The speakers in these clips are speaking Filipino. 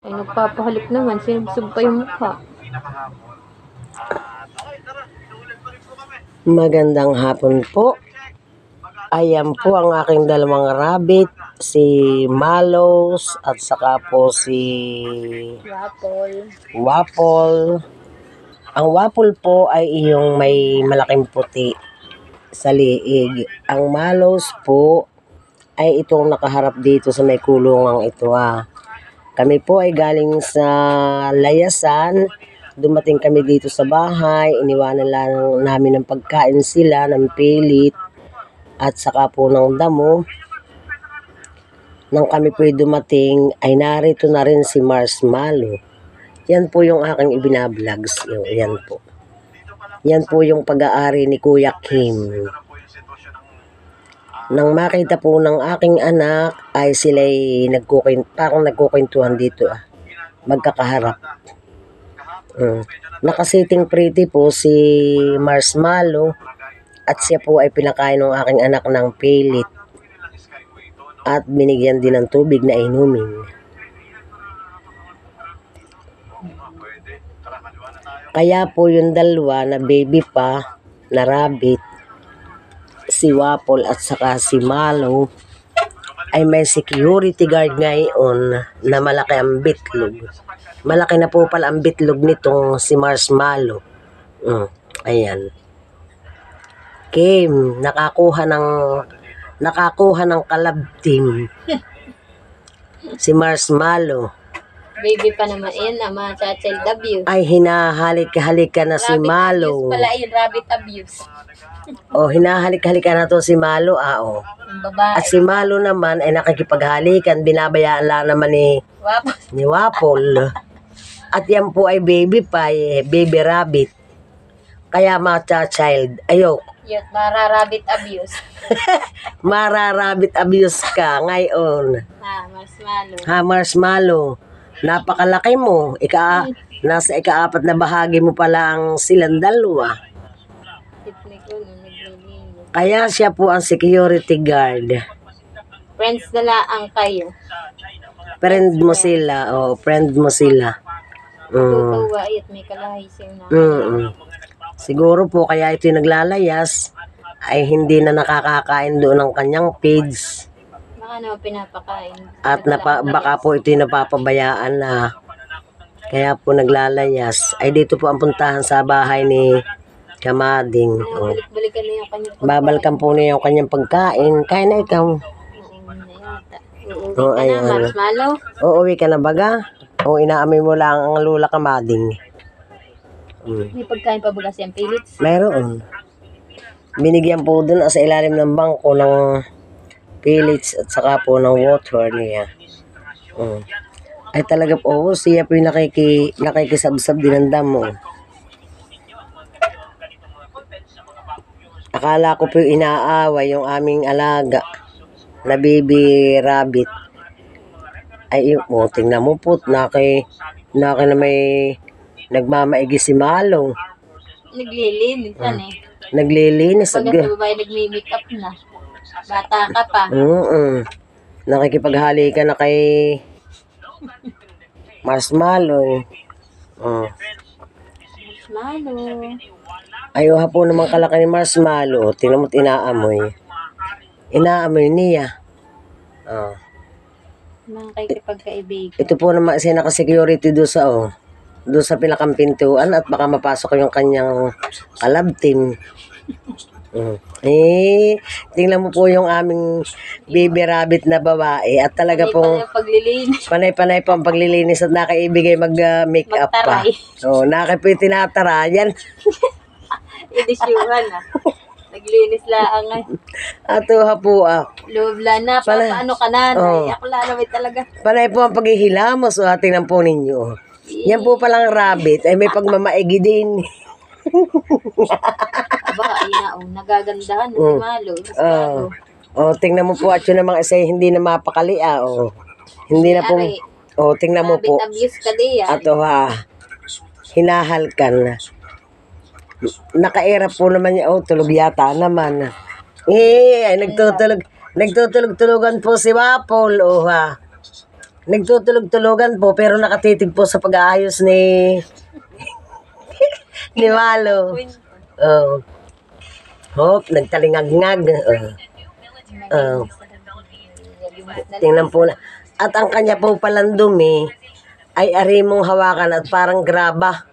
Ay, nagpapahalik naman. Sinubsob pa yung mukha. Magandang hapon po. Ayan po ang aking dalawang rabbit, si Malos at saka po si Waffle. Ang Waffle po ay yung may malaking puti sa liig. Ang Malos po ay itong nakaharap dito sa may kulungang ito. Kami po ay galing sa layasan. Dumating kami dito sa bahay, iniwanan lang namin ng pagkain sila, ng pilit, at saka po ng damo. Nang kami po ay dumating, ay narito na rin si Marshmallow. Yan po yung aking ibinablogs. Yan po. Yan po yung pag-aari ni Kuya Kim. Nang makita po ng aking anak, ay sila'y parang nagkukwentuhan dito. Magkakaharap. Nakasiting pretty po si Marshmallow at siya po ay pinakain ng aking anak ng pilit at binigyan din ng tubig na inumin. Kaya po yung dalawa na baby pa na rabbit, si Waffle at saka si Malo, ay may security guard ngayon na malaki ang bitlog. Malaki na po pala ang bitlog nitong si Marshmallow. Ayan. Kim, nakakuha ng kalab team. Si Marshmallow. Baby pa naman. Ayan na, mga child abuse. Ay, hinahalik-halika na si Malo. Rabbit abuse pala yun, rabbit abuse. Hinahalik-halika na to si Malo. At si Malo naman ay nakikipaghalikan. Binabayaan lang naman ni Waffle. At yan po ay baby pa, baby rabbit. Kaya mga child, ayok. Yun, mara-rabbit abuse. Mara-rabbit abuse ka ngayon. Marshmallow. Marshmallow. Napakalaki mo. Nasa ika-4 na bahagi mo pala ang silang dalawa. Kaya siya po ang security guard. Friends na lang kayo. Friend mo sila. Friend mo sila. Tutuwa at may kalahising na. Siguro po kaya ito naglalayas ay hindi na nakakakain doon ng kanyang pigs. Baka naman pinapakain. At baka po ito napapabayaan na. Kaya po naglalayas. Ay dito po ang puntahan sa bahay ni Kamading. Balik-balikan na yung kanyang pagkain. Babalikan po niya yung kanyang pagkain. Kaya na ikaw. Uuwi ka na, Marshmallow? Uuwi ka na baga? Inaamoy mo lang ang lula Kamading. May pagkain pa ba kasi ang pillets? Mayroon. Binigyan po dun sa ilalim ng bangko ng pellets at saka po ng water niya. Ay talaga po, siya po yung nakikisabsab din ng damo. Akala ko po inaaway yung aming alaga na baby rabbit. Ay, tingnan mo po, naki na may nagmamaigi si Malo. Naglilinis Naglilinis. Pag sa babae nagmi-make up na. Bata ka pa. Nakikipaghali ka na kay Marshmallow. Marshmallow. Ayaw hapon naman kalaki ni Marshmallow. Tingnan mo't inaamoy. Inaamoy niya. Mga kikipagkaibigan. Ito po naman siya naka-security doon sa pinakang pintuan at baka mapasok yung kanyang kalab team. Tingnan mo po yung aming baby rabbit na babae at talaga pong panay-panay po ang paglilinis at nakaibigay mag-makeup pa. Nakapoy tinatarayan. Edisyuhan naglinis lang Ato po Lubla na, paano ka na? Akla namin talaga. Panay po ang paghihilamos tingnan po ninyo. Yan po palang rabbit ay may pagmamaigi din. Nagagandahan si Malo. Tingnan mo po at yun namang isa hindi na mapakali hindi na po. Tingnan mo po. Ato hinahalkan. Nakairap po naman niya. Tulog yata naman. Nagtutulog-tulogan po si Waffle. Nagtutulog-tulogan po pero nakatitig po sa pag-aayos ni ni Malo. Oh. Hop, nagtalingag-ngag. Tingnan po na. At ang kanya po palang dumi ay arimong hawakan at parang graba.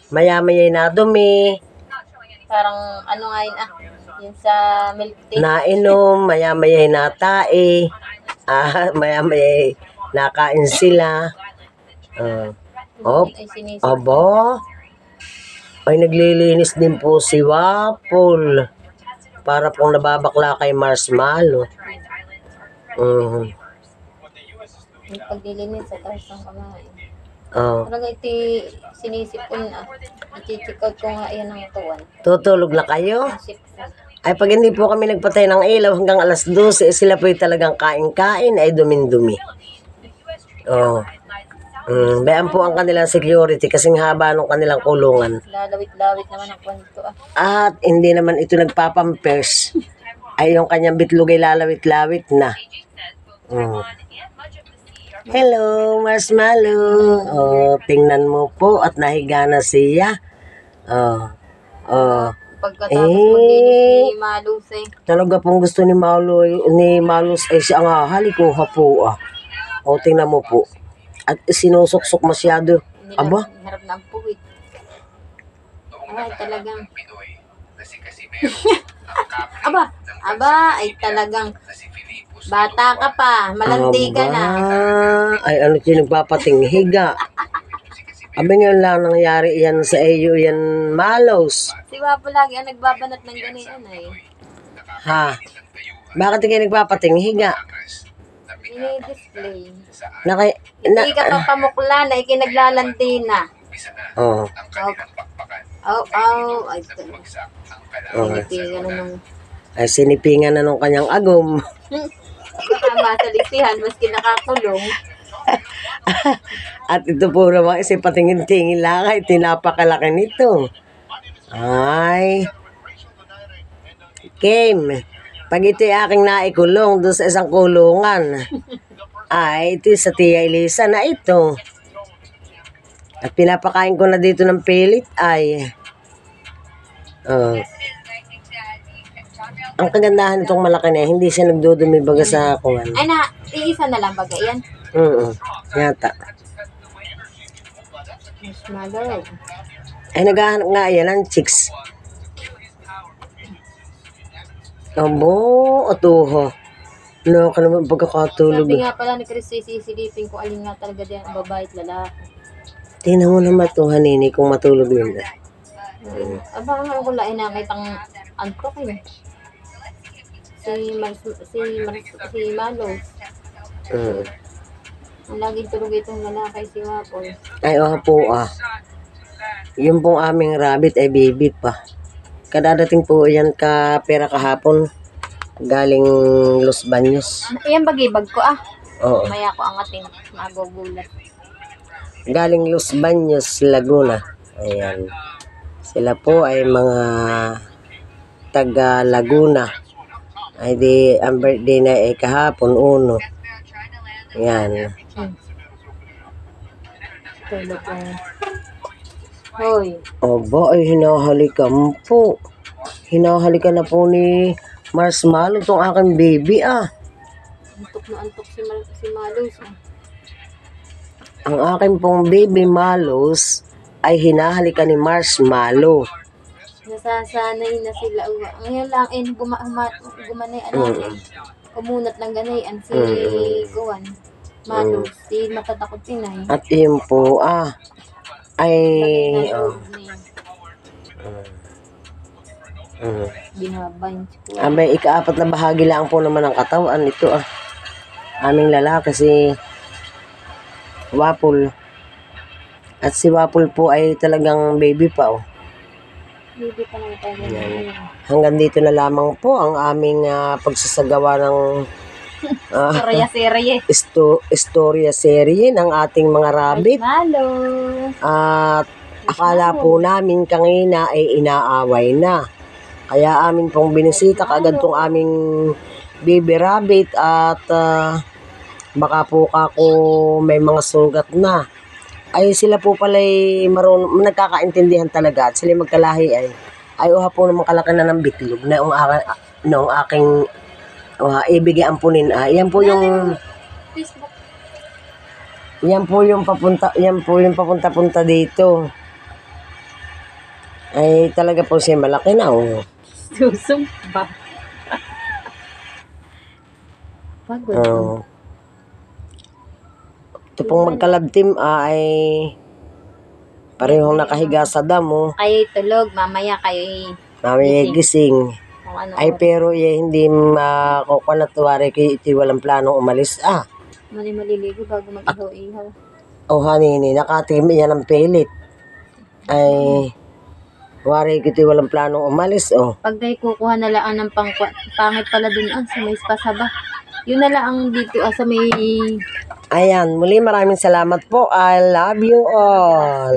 Maya-maya'y na dumi. Parang ano nga yun yun sa milk tea. Nainom, maya-maya'y natae. Maya-maya'y nakain sila. Hop, Ay, sinisip. aba. Ay, naglilinis din po si Wapol. Para pong nababakla kay Marshmallow. Yung paglilinis sa taas ng kamay. Talaga ito sinisip ko na. I-check out ko nga yan ang tuwan. Tutulog na kayo? Sip ko. Ay, pag hindi po kami nagpatay ng ilaw hanggang alas 12, sila po talagang kain-kain ay dumin-dumi. Bayan po ang kanilang security kasing haba ng kanilang kulungan. Lalawit-lawit naman ang kwento At hindi naman ito nagpapampers. Ay yung kanyang bitlog ay lalawit-lawit na. Hello, Marshmallow. Tingnan mo po at nahiga na siya. Pagkatapos maglinis ni Malus Talaga pong gusto ni Malus ay siya nga halikuha po. Tingnan mo po. At sinusuksok masyado. Aba? Harap na ang puwit. Ay, talagang. Ay talagang. Bata ka pa, malandi ka na. Ay, ano siya nagpapatinghiga? Ngayon lang nangyari yan sa iyo, yan Malos. Si Wapo lagi ang nagbabanat ng ganian Ha? Bakit kayo nagpapatinghiga? Ini-display. Hindi ka pa pamukla na ikinaglalandi na. Ay, sinipingan na nung... Ay, sinipingan na nung kanyang agom. Kasama sa lisihan, maski nakakulong. At ito po naman, kasi patingin-tingin lang ay tinapakalaki nito. Ay. Kim, pag ito'y aking naikulong doon sa isang kulungan, ay ito sa Tia Elisa na ito. At pinapakain ko na dito ng pilit ay ang kagandahan nitong malaki na hindi siya nagdudumi baga sa kungan. Ay iisa na lang baga yan? Yata. Marshmallow. Ay naghahanap nga yan ng chicks. Abo, atuho. No, ka naman pagkakatulog. Sabi nga pala ni Chris, sisilipin ko alin nga talaga diyan ang babae at lalaki. Tingnan mo naman ito, hanini, kung matulog yun. Aba, ang wala ay nakitang antok eh. Si Malos. Ang laging tulog itong lalaki si Wapol. Ay, po yung pong aming rabbit ay baby pa. Kadadating po yan ka pera kahapon. Galing Los Baños. Ayan bagibag ko Oo. Maya ko ang ating magugulat. Galing Los Baños, Laguna. Ayan. Sila po ay mga taga Laguna. Ay di, ang birthday na ay kahapon, 1. Ayan. Tulog lang. Hoy. Aba, ay hinahalikan po. Hinahalikan na po ni Marshmallow itong aking baby Antok na antok si Malus. Ang aking pong baby Malus ay hinahalikan ni Marshmallow. Nasasanay na sila. Ngayon lang, gumanay, kumunat lang ganayan si Kuwan. Malus, si matatakot sinay. At yun po, ay, binabanch ko. May ika-4 na bahagi lang po naman ng katawan. Ito, aming lalaki si Wapol. At si Wapol po ay talagang baby pa, Baby pa lang tayo. Hanggang dito na lamang po ang aming pagsasagawa ng istorya serye ng ating mga rabbit. Hello. At akala po namin kanina ay inaaway na. Kaya amin pong binisita kaagad tong aming baby rabbit at baka po kako may mga sugat na. Ay sila po pala'y nagkakaintindihan talaga at sila magkalahi ay uha po naman kalaki na ng bitlog na yung aking ibigay ampunin. Yan po yung Facebook. yan po yung papunta dito. Ay talaga po siya malaki na Susumpa. Pagod. Ito pong magkalabtim ay parehong nakahiga sa damo. Kayo tulog, mamaya kayo Mami gising. kung ano. Ay pero hindi makukunatuwari kay iti walang planong umalis. Mali maliligo bago mag-ihaw-ihaw. Hanini, nakatimi yan ng pilit. Ay, wari kiti walang planong umalis. Pag tayo kukuha na lang ng pangit pala dun sa may pasaba. Yun na lang dito sa may Ayan, muli maraming salamat po. I love you all.